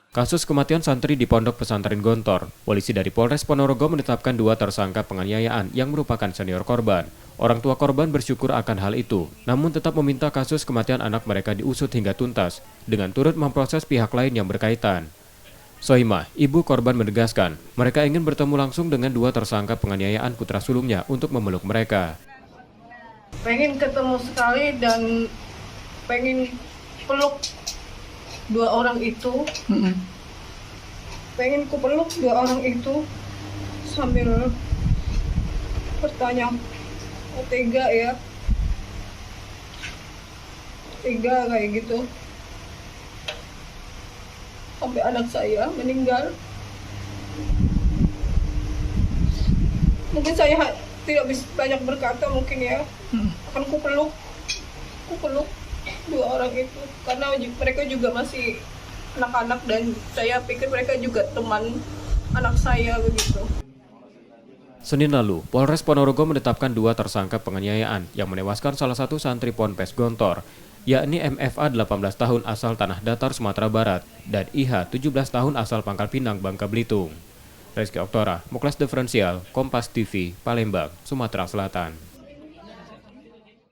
Kasus kematian santri di Pondok Pesantren Gontor, polisi dari Polres Ponorogo menetapkan 2 tersangka penganiayaan yang merupakan senior korban. Orang tua korban bersyukur akan hal itu, namun tetap meminta kasus kematian anak mereka diusut hingga tuntas, dengan turut memproses pihak lain yang berkaitan. Sohimah, ibu korban menegaskan, mereka ingin bertemu langsung dengan 2 tersangka penganiayaan putra sulungnya untuk memeluk mereka. Pengen ketemu sekali dan pengen peluk 2 orang itu. Pengen ku peluk 2 orang itu sambil bertanya, oh, tega ya, tega kayak gitu, sampai anak saya meninggal. Mungkin saya tidak bisa banyak berkata mungkin ya, akan ku peluk 2 orang itu karena mereka juga masih anak-anak dan saya pikir mereka juga teman anak saya begitu. Senin lalu, Polres Ponorogo menetapkan 2 tersangka penganiayaan yang menewaskan salah satu santri Ponpes Gontor, yakni MFA 18 tahun asal Tanah Datar, Sumatera Barat, dan IH 17 tahun asal Pangkal Pinang, Bangka Belitung. Rizky Oktora, Muklas Diferensial, Kompas TV, Palembang, Sumatera Selatan.